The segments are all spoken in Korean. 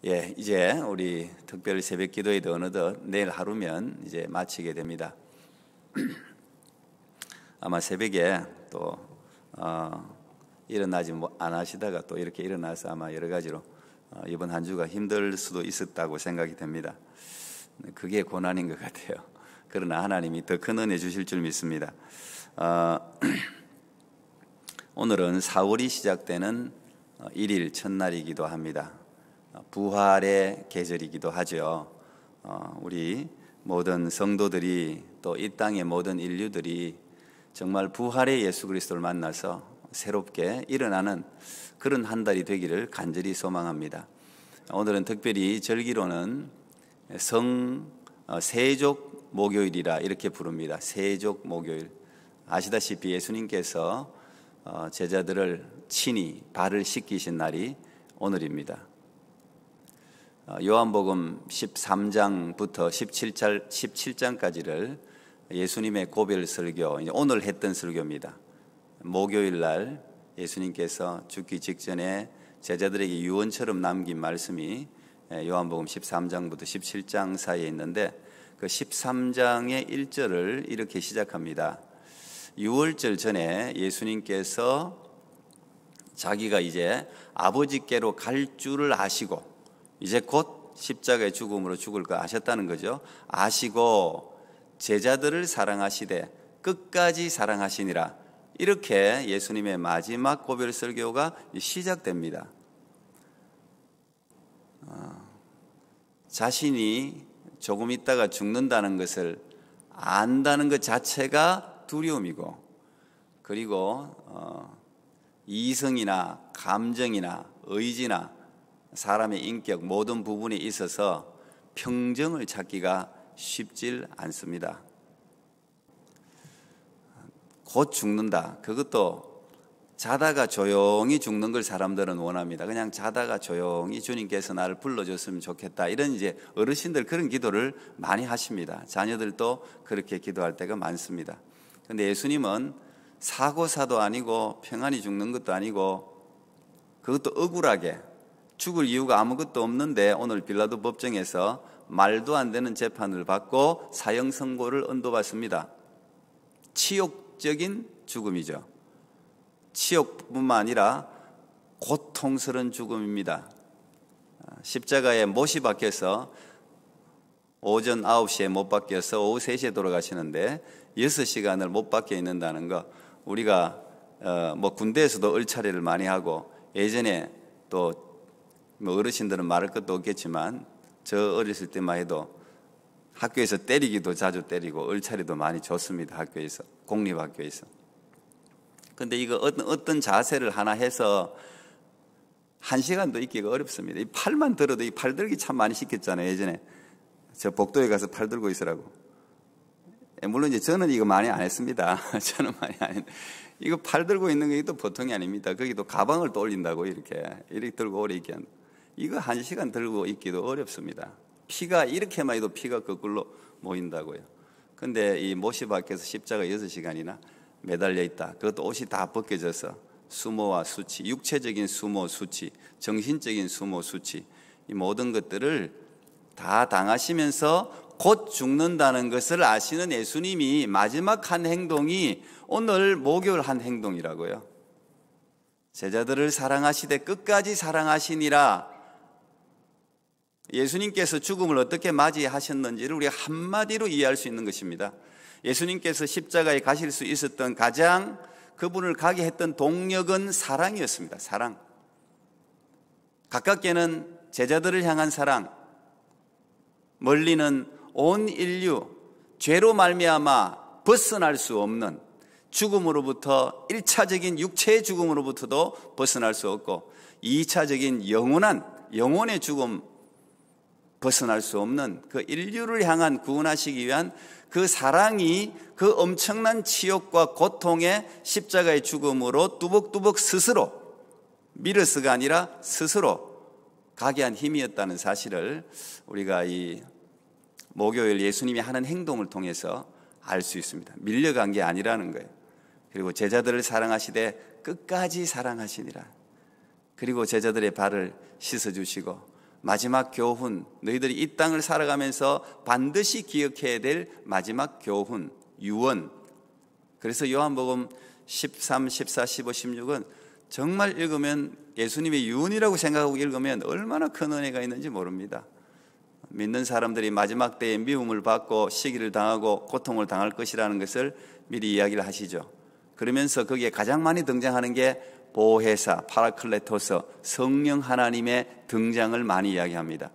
이제 우리 특별 새벽 기도회도 어느덧 내일 하루면 이제 마치게 됩니다. 아마 새벽에 또 일어나지 안 하시다가 또 이렇게 일어나서 아마 여러 가지로 이번 한 주가 힘들 수도 있었다고 생각이 됩니다. 그게 고난인 것 같아요. 그러나 하나님이 더 큰 은혜 주실 줄 믿습니다. 오늘은 4월이 시작되는 1일 첫날이기도 합니다. 부활의 계절이기도 하죠. 우리 모든 성도들이 또 이 땅의 모든 인류들이 정말 부활의 예수 그리스도를 만나서 새롭게 일어나는 그런 한 달이 되기를 간절히 소망합니다. 오늘은 특별히 절기로는 세족 목요일이라 이렇게 부릅니다. 세족 목요일. 아시다시피 예수님께서 제자들을 친히 발을 씻기신 날이 오늘입니다. 요한복음 13장부터 17장까지를 예수님의 고별 설교, 오늘 했던 설교입니다. 목요일 날 예수님께서 죽기 직전에 제자들에게 유언처럼 남긴 말씀이 요한복음 13장부터 17장 사이에 있는데 그 13장의 1절을 이렇게 시작합니다. 유월절 전에 예수님께서 자기가 이제 아버지께로 갈 줄을 아시고 이제 곧 십자가의 죽음으로 죽을 거 아셨다는 거죠. 아시고 제자들을 사랑하시되 끝까지 사랑하시니라. 이렇게 예수님의 마지막 고별 설교가 시작됩니다. 자신이 조금 있다가 죽는다는 것을 안다는 것 자체가 두려움이고, 그리고 이성이나 감정이나 의지나 사람의 인격 모든 부분에 있어서 평정을 찾기가 쉽질 않습니다. 곧 죽는다. 그것도 자다가 조용히 죽는 걸 사람들은 원합니다. 그냥 자다가 조용히 주님께서 나를 불러줬으면 좋겠다. 이런 이제 어르신들 그런 기도를 많이 하십니다. 자녀들도 그렇게 기도할 때가 많습니다. 그런데 예수님은 사고사도 아니고 평안히 죽는 것도 아니고 그것도 억울하게 죽을 이유가 아무것도 없는데 오늘 빌라도 법정에서 말도 안 되는 재판을 받고 사형 선고를 언도받습니다. 치욕적인 죽음이죠. 치욕뿐만 아니라 고통스러운 죽음입니다. 십자가에 못이 박혀서 오전 9시에 못 박혀서 오후 3시에 돌아가시는데 6시간을 못 박혀 있는다는 거, 우리가 군대에서도 을차례를 많이 하고 예전에 또 어르신들은 말할 것도 없겠지만 저 어렸을 때만 해도 학교에서 때리기도 자주 때리고 을차례도 많이 줬습니다. 학교에서, 공립학교에서. 근데 이거 어떤 자세를 하나 해서 1시간도 있기가 어렵습니다. 이 팔만 들어도 이 팔 들기 참 많이 시켰잖아요. 예전에 저 복도에 가서 팔 들고 있으라고. 물론 이제 저는 이거 많이 안 했습니다. 저는 많이 안 했는데 이거 팔 들고 있는 게 또 보통이 아닙니다. 거기도 가방을 또 올린다고 이렇게 들고 오래 있게 한다. 이거 1시간 들고 있기도 어렵습니다. 피가 이렇게만 해도 피가 거꾸로 모인다고요. 근데 이 못이 박혀서 십자가 6시간이나 매달려 있다. 그것도 옷이 다 벗겨져서 수모와 수치, 육체적인 수모, 수치, 정신적인 수모, 수치, 이 모든 것들을 다 당하시면서 곧 죽는다는 것을 아시는 예수님이 마지막 한 행동이 오늘 목요일 한 행동이라고요. 제자들을 사랑하시되 끝까지 사랑하시니라. 예수님께서 죽음을 어떻게 맞이하셨는지를 우리가 한마디로 이해할 수 있는 것입니다. 예수님께서 십자가에 가실 수 있었던 가장 그분을 가게 했던 동력은 사랑이었습니다. 사랑. 가깝게는 제자들을 향한 사랑, 멀리는 온 인류, 죄로 말미암아 벗어날 수 없는 죽음으로부터 1차적인 육체의 죽음으로부터도 벗어날 수 없고 2차적인 영혼의 죽음 벗어날 수 없는 그 인류를 향한 구원하시기 위한 그 사랑이 그 엄청난 치욕과 고통의 십자가의 죽음으로 뚜벅뚜벅 스스로, 미러스가 아니라 스스로 가게 한 힘이었다는 사실을 우리가 이 목요일 예수님이 하는 행동을 통해서 알 수 있습니다. 밀려간 게 아니라는 거예요. 그리고 제자들을 사랑하시되 끝까지 사랑하시니라. 그리고 제자들의 발을 씻어주시고 마지막 교훈, 너희들이 이 땅을 살아가면서 반드시 기억해야 될 마지막 교훈, 유언. 그래서 요한복음 13, 14, 15, 16은 정말 읽으면 예수님의 유언이라고 생각하고 읽으면 얼마나 큰 은혜가 있는지 모릅니다. 믿는 사람들이 마지막 때에 미움을 받고 시기를 당하고 고통을 당할 것이라는 것을 미리 이야기를 하시죠. 그러면서 거기에 가장 많이 등장하는 게 보혜사, 파라클레토스, 성령 하나님의 등장을 많이 이야기합니다.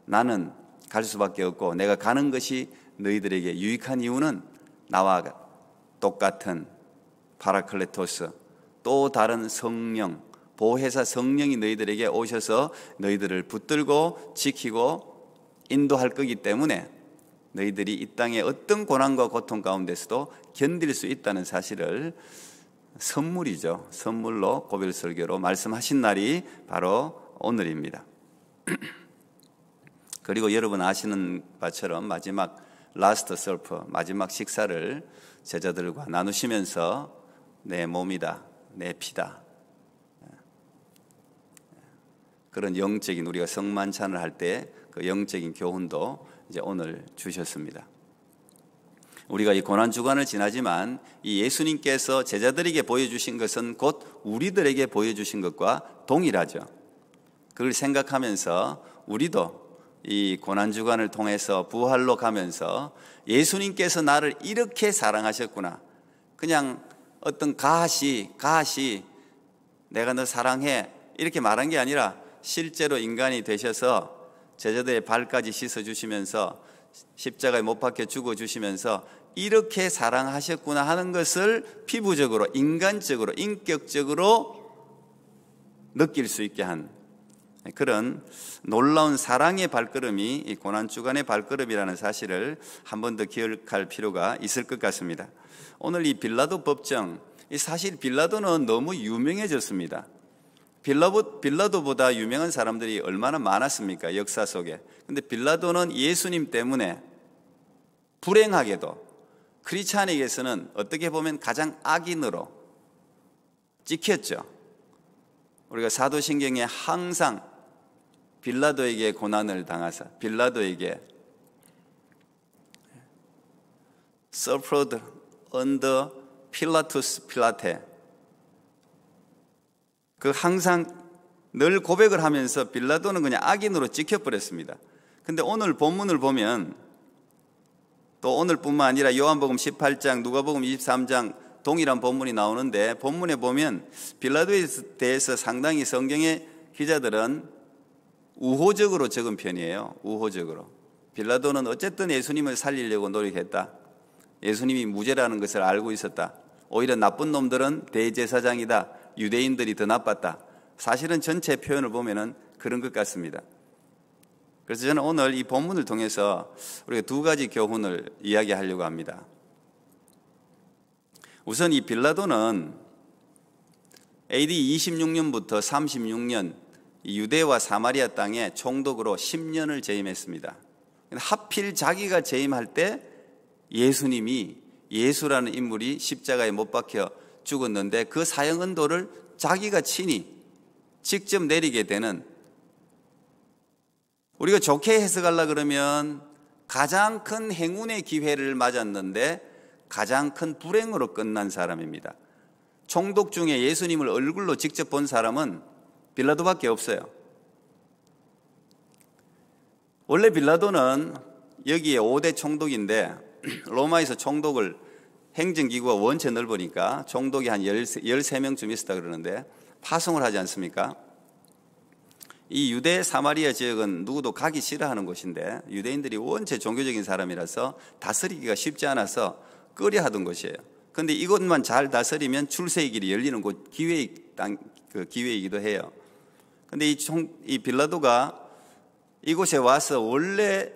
나는 갈 수밖에 없고 내가 가는 것이 너희들에게 유익한 이유는 나와 똑같은 파라클레토스, 또 다른 성령, 보혜사 성령이 너희들에게 오셔서 너희들을 붙들고 지키고 인도할 거기 때문에 너희들이 이 땅의 어떤 고난과 고통 가운데서도 견딜 수 있다는 사실을 선물이죠. 선물로 고별 설교로 말씀하신 날이 바로 오늘입니다. 그리고 여러분 아시는 바처럼 마지막 라스트 서프, 마지막 식사를 제자들과 나누시면서 내 몸이다, 내 피다, 그런 영적인 우리가 성만찬을 할 때 그 영적인 교훈도 이제 오늘 주셨습니다. 우리가 이 고난 주간을 지나지만 이 예수님께서 제자들에게 보여주신 것은 곧 우리들에게 보여주신 것과 동일하죠. 그걸 생각하면서 우리도 이 고난 주간을 통해서 부활로 가면서 예수님께서 나를 이렇게 사랑하셨구나. 그냥 어떤 가시 내가 너 사랑해 이렇게 말한 게 아니라 실제로 인간이 되셔서 제자들의 발까지 씻어주시면서 십자가에 못 박혀 죽어주시면서 이렇게 사랑하셨구나 하는 것을 피부적으로, 인간적으로, 인격적으로 느낄 수 있게 한 그런 놀라운 사랑의 발걸음이 이 고난주간의 발걸음이라는 사실을 한 번 더 기억할 필요가 있을 것 같습니다. 오늘 이 빌라도 법정, 사실 빌라도는 너무 유명해졌습니다. 빌라도보다 유명한 사람들이 얼마나 많았습니까? 역사 속에. 근데 빌라도는 예수님 때문에 불행하게도 크리스찬에게서는 어떻게 보면 가장 악인으로 찍혔죠. 우리가 사도신경에 항상 빌라도에게 고난을 당하사 빌라도에게 suffered under Pilatus Pilate, 그 항상 늘 고백을 하면서 빌라도는 그냥 악인으로 찍혀버렸습니다. 근데 오늘 본문을 보면 또 오늘뿐만 아니라 요한복음 18장, 누가복음 23장 동일한 본문이 나오는데 본문에 보면 빌라도에 대해서 상당히 성경의 기자들은 우호적으로 적은 편이에요. 우호적으로. 빌라도는 어쨌든 예수님을 살리려고 노력했다. 예수님이 무죄라는 것을 알고 있었다. 오히려 나쁜 놈들은 대제사장이다. 유대인들이 더 나빴다. 사실은 전체 표현을 보면은 그런 것 같습니다. 그래서 저는 오늘 이 본문을 통해서 우리가 두 가지 교훈을 이야기하려고 합니다. 우선 이 빌라도는 AD 26년부터 36년 유대와 사마리아 땅에 총독으로 10년을 재임했습니다. 하필 자기가 재임할 때 예수라는 인물이 십자가에 못 박혀 죽었는데 그 사형 언도를 자기가 친히 직접 내리게 되는, 우리가 좋게 해석하려고 그러면 가장 큰 행운의 기회를 맞았는데 가장 큰 불행으로 끝난 사람입니다. 총독 중에 예수님을 얼굴로 직접 본 사람은 빌라도밖에 없어요. 원래 빌라도는 여기에 5대 총독인데 로마에서 총독을 행정기구가 원체 넓으니까 총독이 한 13명쯤 있었다 그러는데 파송을 하지 않습니까? 이 유대 사마리아 지역은 누구도 가기 싫어하는 곳인데 유대인들이 원체 종교적인 사람이라서 다스리기가 쉽지 않아서 끄려 하던 곳이에요. 그런데 이곳만 잘 다스리면 출세의 길이 열리는 곳, 기회이기도 해요. 그런데 이 빌라도가 이곳에 와서 원래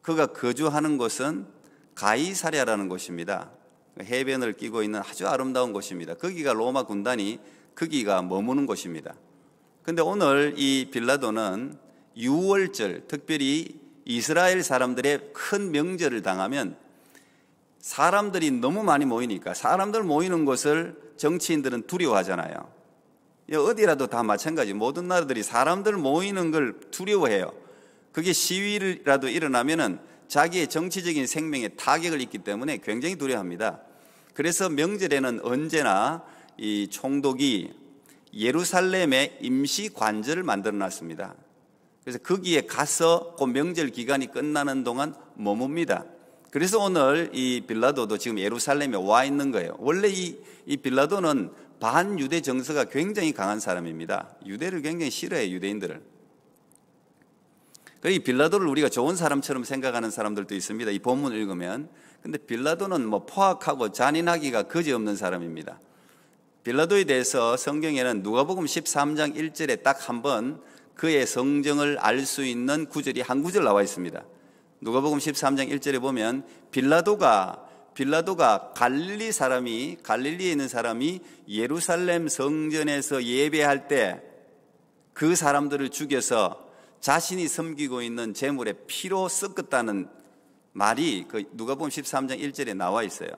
그가 거주하는 곳은 가이사랴라는 곳입니다. 해변을 끼고 있는 아주 아름다운 곳입니다. 거기가 로마 군단이 거기가 머무는 곳입니다. 그런데 오늘 이 빌라도는 유월절, 특별히 이스라엘 사람들의 큰 명절을 당하면 사람들이 너무 많이 모이니까, 사람들 모이는 곳을 정치인들은 두려워하잖아요. 어디라도 다 마찬가지. 모든 나라들이 사람들 모이는 걸 두려워해요. 그게 시위라도 일어나면은 자기의 정치적인 생명에 타격을 입기 때문에 굉장히 두려워합니다. 그래서 명절에는 언제나 이 총독이 예루살렘에 임시 관절을 만들어 놨습니다. 그래서 거기에 가서 그 명절 기간이 끝나는 동안 머뭅니다. 그래서 오늘 이 빌라도도 지금 예루살렘에 와 있는 거예요. 원래 이 빌라도는 반유대 정서가 굉장히 강한 사람입니다. 유대를 굉장히 싫어해요, 유대인들을. 이 빌라도를 우리가 좋은 사람처럼 생각하는 사람들도 있습니다. 이 본문을 읽으면. 근데 빌라도는 뭐 포악하고 잔인하기가 그지없는 사람입니다. 빌라도에 대해서 성경에는 누가복음 13장 1절에 딱 한 번 그의 성정을 알 수 있는 구절이 한 구절 나와 있습니다. 누가복음 13장 1절에 보면 빌라도가 갈릴리에 있는 사람이 예루살렘 성전에서 예배할 때 그 사람들을 죽여서 자신이 섬기고 있는 제물의 피로 섞었다는 말이 그 누가복음 13장 1절에 나와 있어요.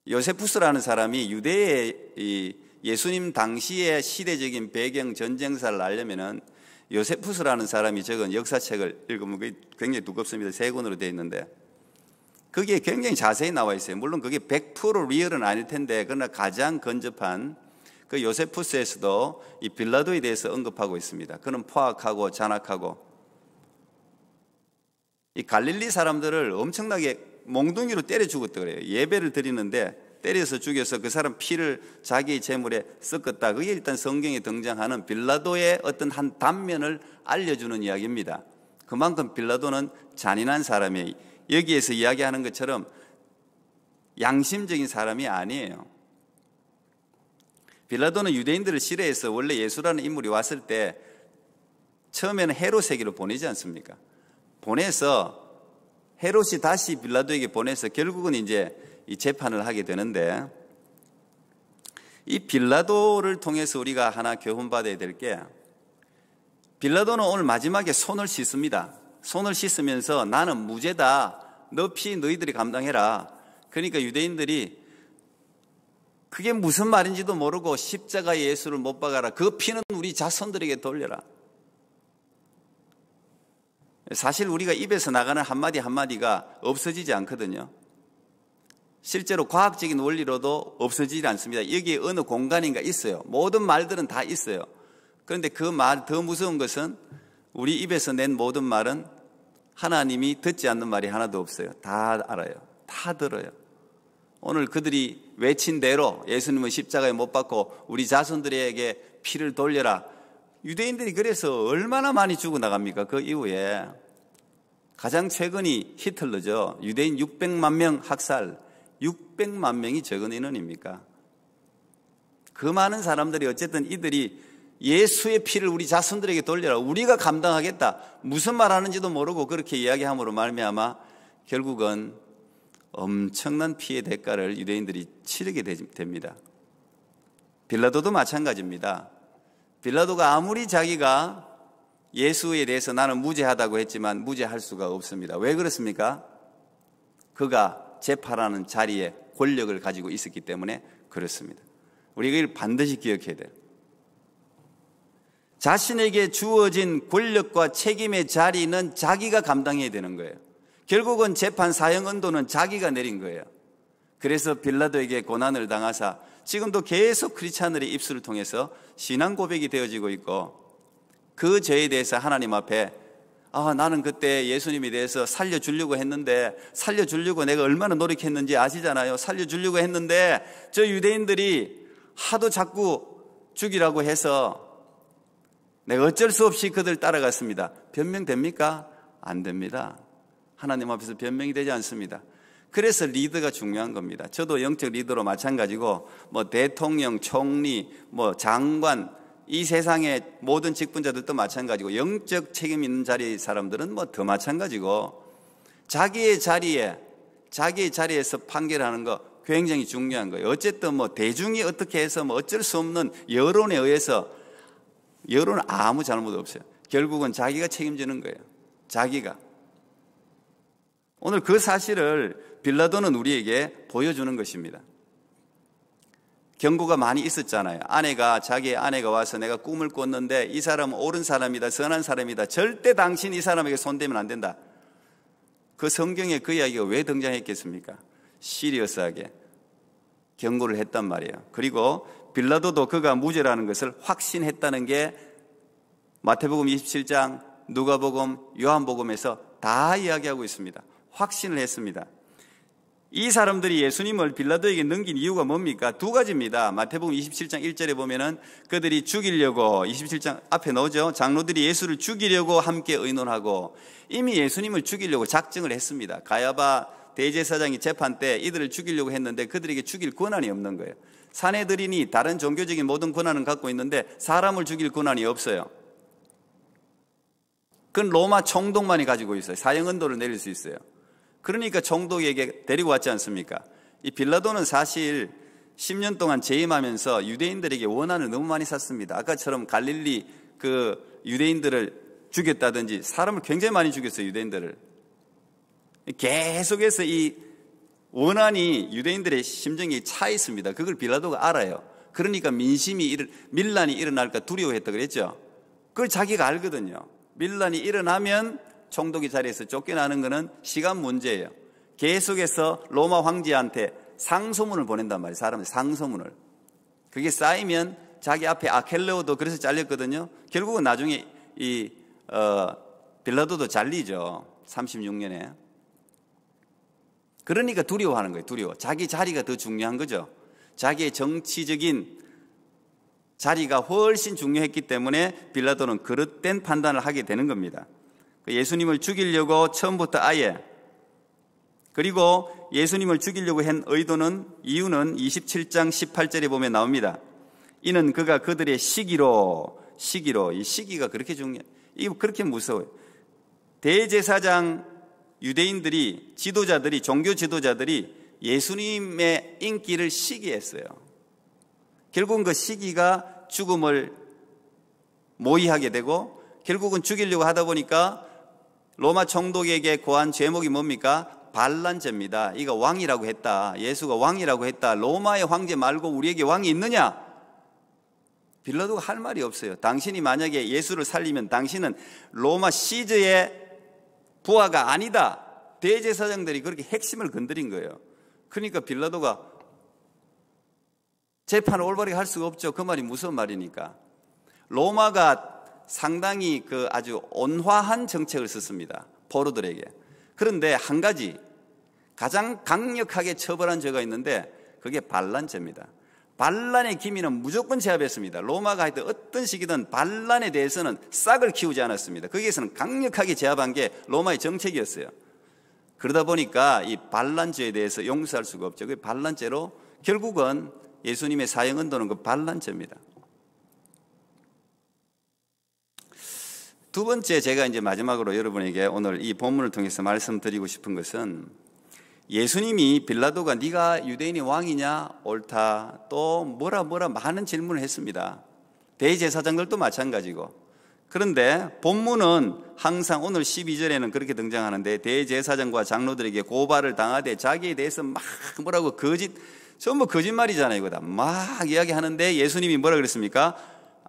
요세푸스라는 사람이 유대의 예수님 당시의 시대적인 배경 전쟁사를 알려면은 요세푸스라는 사람이 적은 역사책을 읽으면 굉장히 두껍습니다. 3권으로 되어 있는데 거기에 굉장히 자세히 나와 있어요. 물론 그게 100% 리얼은 아닐 텐데 그러나 가장 근접한 그 요세푸스에서도 이 빌라도에 대해서 언급하고 있습니다. 그는 포악하고 잔악하고 이 갈릴리 사람들을 엄청나게 몽둥이로 때려 죽었다 그래요. 예배를 드리는데 때려서 죽여서 그 사람 피를 자기 제물에 섞었다. 그게 일단 성경에 등장하는 빌라도의 어떤 한 단면을 알려주는 이야기입니다. 그만큼 빌라도는 잔인한 사람이에요. 여기에서 이야기하는 것처럼 양심적인 사람이 아니에요. 빌라도는 유대인들을 싫어해서 원래 예수라는 인물이 왔을 때 처음에는 헤롯에게로 보내지 않습니까? 보내서 헤롯이 다시 빌라도에게 보내서 결국은 이제 이 재판을 하게 되는데 이 빌라도를 통해서 우리가 하나 교훈받아야 될 게 빌라도는 오늘 마지막에 손을 씻습니다. 손을 씻으면서 나는 무죄다. 너 피 너희들이 감당해라. 그러니까 유대인들이 그게 무슨 말인지도 모르고 십자가에 예수를 못 박아라. 그 피는 우리 자손들에게 돌려라. 사실 우리가 입에서 나가는 한마디 한마디가 없어지지 않거든요. 실제로 과학적인 원리로도 없어지지 않습니다. 여기에 어느 공간인가 있어요. 모든 말들은 다 있어요. 그런데 그 말 더 무서운 것은 우리 입에서 낸 모든 말은 하나님이 듣지 않는 말이 하나도 없어요. 다 알아요. 다 들어요. 오늘 그들이 외친 대로 예수님은 십자가에 못 박고 우리 자손들에게 피를 돌려라. 유대인들이 그래서 얼마나 많이 죽어나갑니까? 그 이후에 가장 최근이 히틀러죠. 유대인 600만 명 학살. 600만 명이 적은 인원입니까? 그 많은 사람들이 어쨌든 이들이 예수의 피를 우리 자손들에게 돌려라. 우리가 감당하겠다. 무슨 말 하는지도 모르고 그렇게 이야기함으로 말미암아 결국은 엄청난 피해 대가를 유대인들이 치르게 됩니다. 빌라도도 마찬가지입니다. 빌라도가 아무리 자기가 예수에 대해서 나는 무죄하다고 했지만 무죄할 수가 없습니다. 왜 그렇습니까? 그가 재판하는 자리에 권력을 가지고 있었기 때문에 그렇습니다. 우리가 이걸 반드시 기억해야 돼요. 자신에게 주어진 권력과 책임의 자리는 자기가 감당해야 되는 거예요. 결국은 재판 사형 언도는 자기가 내린 거예요. 그래서 빌라도에게 고난을 당하사 지금도 계속 크리스찬들의 입술을 통해서 신앙 고백이 되어지고 있고 그 죄에 대해서 하나님 앞에 나는 그때 예수님에 대해서 살려주려고 했는데 살려주려고 내가 얼마나 노력했는지 아시잖아요. 살려주려고 했는데 저 유대인들이 하도 자꾸 죽이라고 해서 내가 어쩔 수 없이 그들 따라갔습니다. 변명됩니까? 안 됩니다. 하나님 앞에서 변명이 되지 않습니다. 그래서 리더가 중요한 겁니다. 저도 영적 리더로 마찬가지고 대통령, 총리, 장관 이 세상의 모든 직분자들도 마찬가지고 영적 책임 있는 자리의 사람들은 더 마찬가지고 자기의 자리에서 판결하는 거 굉장히 중요한 거예요. 어쨌든 대중이 어떻게 해서 어쩔 수 없는 여론에 의해서 여론은 아무 잘못 없어요. 결국은 자기가 책임지는 거예요. 자기가. 오늘 그 사실을 빌라도는 우리에게 보여주는 것입니다. 경고가 많이 있었잖아요. 자기의 아내가 와서 내가 꿈을 꿨는데 이 사람은 옳은 사람이다, 선한 사람이다, 절대 당신 이 사람에게 손대면 안 된다. 그 성경에 그 이야기가 왜 등장했겠습니까? 시리어스하게 경고를 했단 말이에요. 그리고 빌라도도 그가 무죄라는 것을 확신했다는 게 마태복음 27장, 누가복음, 요한복음에서 다 이야기하고 있습니다. 확신을 했습니다. 이 사람들이 예수님을 빌라도에게 넘긴 이유가 뭡니까? 두 가지입니다. 마태복음 27장 1절에 보면은 그들이 죽이려고, 27장 앞에 나오죠. 장로들이 예수를 죽이려고 함께 의논하고 이미 예수님을 죽이려고 작정을 했습니다. 가야바 대제사장이 재판 때 이들을 죽이려고 했는데 그들에게 죽일 권한이 없는 거예요. 산헤드린이 다른 종교적인 모든 권한은 갖고 있는데 사람을 죽일 권한이 없어요. 그건 로마 총독만이 가지고 있어요. 사형언도를 내릴 수 있어요. 그러니까 총독에게 데리고 왔지 않습니까? 이 빌라도는 사실 10년 동안 재임하면서 유대인들에게 원한을 너무 많이 샀습니다. 아까처럼 갈릴리 그 유대인들을 죽였다든지 사람을 굉장히 많이 죽였어요. 유대인들을. 계속해서 이 원한이 유대인들의 심정이 차 있습니다. 그걸 빌라도가 알아요. 그러니까 밀란이 일어날까 두려워했다 그랬죠. 그걸 자기가 알거든요. 밀란이 일어나면 총독의 자리에서 쫓겨나는 것은 시간 문제예요. 계속해서 로마 황제한테 상소문을 보낸단 말이에요. 사람의 상소문을. 그게 쌓이면 자기 앞에 아켈레오도 그래서 잘렸거든요. 결국은 나중에 빌라도도 잘리죠. 36년에. 그러니까 두려워하는 거예요. 두려워. 자기 자리가 더 중요한 거죠. 자기의 정치적인 자리가 훨씬 중요했기 때문에 빌라도는 그릇된 판단을 하게 되는 겁니다. 예수님을 죽이려고 처음부터 아예, 그리고 예수님을 죽이려고 한 이유는 27장 18절에 보면 나옵니다. 이는 그가 그들의 시기로, 이 시기가 그렇게 중요해요. 이거 그렇게 무서워요. 대제사장 유대인들이, 종교 지도자들이 예수님의 인기를 시기했어요. 결국은 그 시기가 죽음을 모의하게 되고 결국은 죽이려고 하다 보니까 로마 총독에게 고한 제목이 뭡니까? 반란죄입니다. 이거 왕이라고 했다. 예수가 왕이라고 했다. 로마의 황제 말고 우리에게 왕이 있느냐? 빌라도가 할 말이 없어요. 당신이 만약에 예수를 살리면 당신은 로마 시저의 부하가 아니다. 대제사장들이 그렇게 핵심을 건드린 거예요. 그러니까 빌라도가 재판을 올바르게 할 수가 없죠. 그 말이 무슨 말이니까. 로마가 상당히 아주 온화한 정책을 썼습니다. 포로들에게. 그런데 한 가지 가장 강력하게 처벌한 죄가 있는데 그게 반란죄입니다. 반란의 기미는 무조건 제압했습니다. 로마가 하여튼 어떤 시기든 반란에 대해서는 싹을 키우지 않았습니다. 거기에서는 강력하게 제압한 게 로마의 정책이었어요. 그러다 보니까 이 반란죄에 대해서 용서할 수가 없죠. 그 반란죄로 결국은 예수님의 사형언도는 그 반란죄입니다. 두 번째, 제가 이제 마지막으로 여러분에게 오늘 이 본문을 통해서 말씀드리고 싶은 것은 예수님이 빌라도가 네가 유대인의 왕이냐 옳다 또 뭐라 많은 질문을 했습니다. 대제사장들도 마찬가지고. 그런데 본문은 항상 오늘 12절에는 그렇게 등장하는데 대제사장과 장로들에게 고발을 당하되 자기에 대해서 막 뭐라고 전부 거짓말이잖아요. 이거 다 막 이야기하는데 예수님이 뭐라 그랬습니까?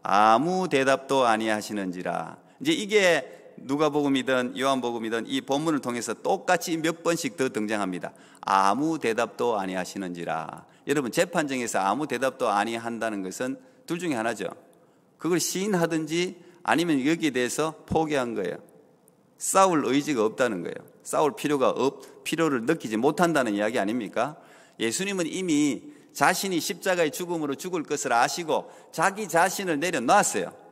아무 대답도 아니하시는지라. 이제 이게 누가복음이든 요한복음이든 이 본문을 통해서 똑같이 몇 번씩 더 등장합니다. 아무 대답도 아니하시는지라. 여러분, 재판정에서 아무 대답도 아니한다는 것은 둘 중에 하나죠. 그걸 시인하든지 아니면 여기에 대해서 포기한 거예요. 싸울 의지가 없다는 거예요. 싸울 필요를 느끼지 못한다는 이야기 아닙니까? 예수님은 이미 자신이 십자가의 죽음으로 죽을 것을 아시고 자기 자신을 내려놨어요.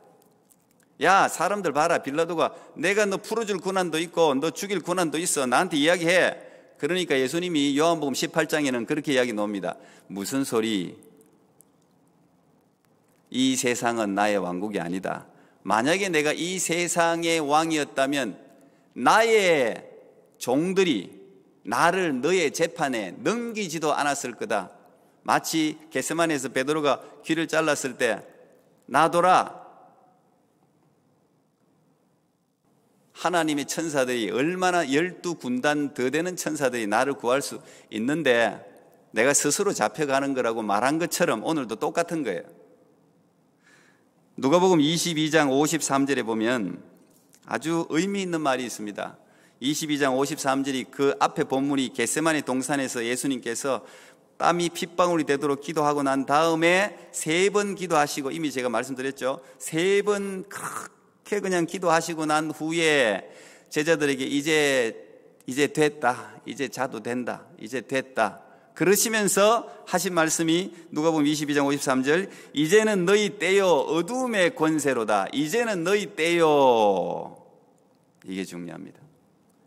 야, 사람들 봐라. 빌라도가 내가 너 풀어줄 권한도 있고 너 죽일 권한도 있어. 나한테 이야기해. 그러니까 예수님이 요한복음 18장에는 그렇게 이야기 나옵니다. 무슨 소리? 이 세상은 나의 왕국이 아니다. 만약에 내가 이 세상의 왕이었다면 나의 종들이 나를 너의 재판에 넘기지도 않았을 거다. 마치 겟세마네에서 베드로가 귀를 잘랐을 때 놔둬라. 하나님의 천사들이 얼마나 12군단 더 되는 천사들이 나를 구할 수 있는데 내가 스스로 잡혀가는 거라고 말한 것처럼 오늘도 똑같은 거예요. 누가복음 22장 53절에 보면 아주 의미 있는 말이 있습니다. 22장 53절이 그 앞에 본문이 겟세마네 동산에서 예수님께서 땀이 핏방울이 되도록 기도하고 난 다음에 3번 기도하시고, 이미 제가 말씀드렸죠. 3번 그렇게 그냥 기도하시고 난 후에 제자들에게 이제 됐다, 이제 자도 된다, 이제 됐다 그러시면서 하신 말씀이 누가복음 22장 53절, 이제는 너희 때요 어두움의 권세로다. 이제는 너희 때요. 이게 중요합니다.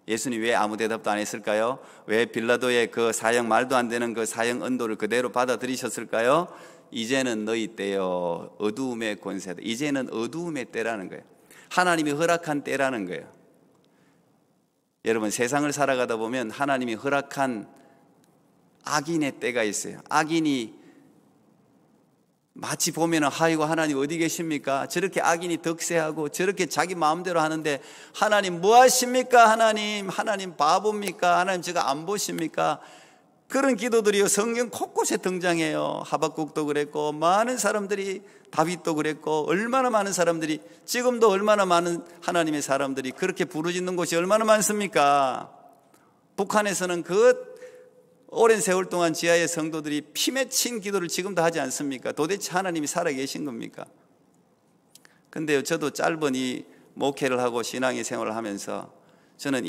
예수님 왜 아무 대답도 안 했을까요? 왜 빌라도의 그 사형, 말도 안 되는 그 사형 언도를 그대로 받아들이셨을까요? 이제는 너희 때요 어두움의 권세다. 이제는 어두움의 때라는 거예요. 하나님이 허락한 때라는 거예요. 여러분, 세상을 살아가다 보면 하나님이 허락한 악인의 때가 있어요. 악인이 마치 보면 아이고 하나님 어디 계십니까? 저렇게 악인이 득세하고 저렇게 자기 마음대로 하는데 하나님 뭐 하십니까? 하나님 바보입니까? 하나님 제가 안 보십니까? 그런 기도들이 성경 곳곳에 등장해요. 하박국도 그랬고, 많은 사람들이, 다윗도 그랬고, 얼마나 많은 사람들이, 지금도 얼마나 많은 하나님의 사람들이 그렇게 부르짖는 곳이 얼마나 많습니까? 북한에서는 그 오랜 세월 동안 지하의 성도들이 피 맺힌 기도를 지금도 하지 않습니까? 도대체 하나님이 살아계신 겁니까? 근데요, 저도 짧은 이 목회를 하고 신앙의 생활을 하면서 저는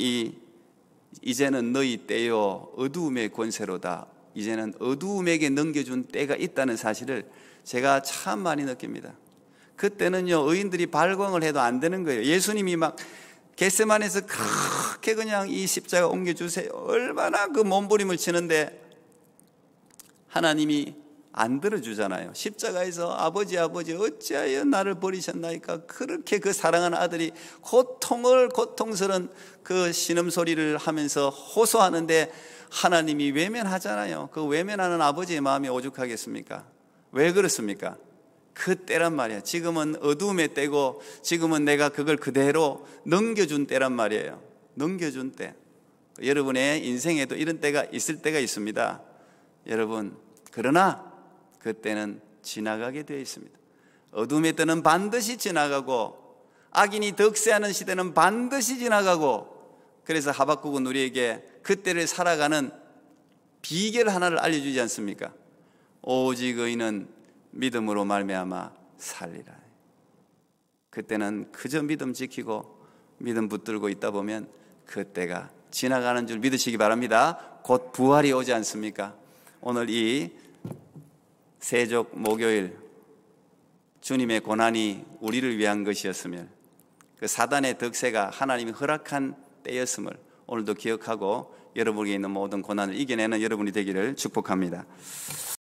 이제는 너희 때요 어두움의 권세로다, 이제는 어두움에게 넘겨준 때가 있다는 사실을 제가 참 많이 느낍니다. 그때는요, 의인들이 발광을 해도 안 되는 거예요. 예수님이 막 겟세마네에서 그렇게 그냥 이 십자가 옮겨주세요, 얼마나 그 몸부림을 치는데 하나님이 안 들어주잖아요. 십자가에서 아버지 어찌하여 나를 버리셨나이까, 그렇게 그 사랑하는 아들이 고통스러운 그 신음소리를 하면서 호소하는데 하나님이 외면하잖아요. 그 외면하는 아버지의 마음이 오죽하겠습니까? 왜 그렇습니까? 그 때란 말이에요. 지금은 어두움의 때고 지금은 내가 그걸 그대로 넘겨준 때란 말이에요. 넘겨준 때. 여러분의 인생에도 이런 때가 있을 때가 있습니다. 여러분, 그러나 그때는 지나가게 되어 있습니다. 어둠의 때는 반드시 지나가고 악인이 득세하는 시대는 반드시 지나가고, 그래서 하박국은 우리에게 그때를 살아가는 비결 하나를 알려주지 않습니까? 오직 의인은 믿음으로 말미암아 살리라. 그때는 그저 믿음 지키고 믿음 붙들고 있다 보면 그때가 지나가는 줄 믿으시기 바랍니다. 곧 부활이 오지 않습니까? 오늘 이 세족 목요일, 주님의 고난이 우리를 위한 것이었으면, 그 사단의 득세가 하나님이 허락한 때였음을 오늘도 기억하고 여러분에게 있는 모든 고난을 이겨내는 여러분이 되기를 축복합니다.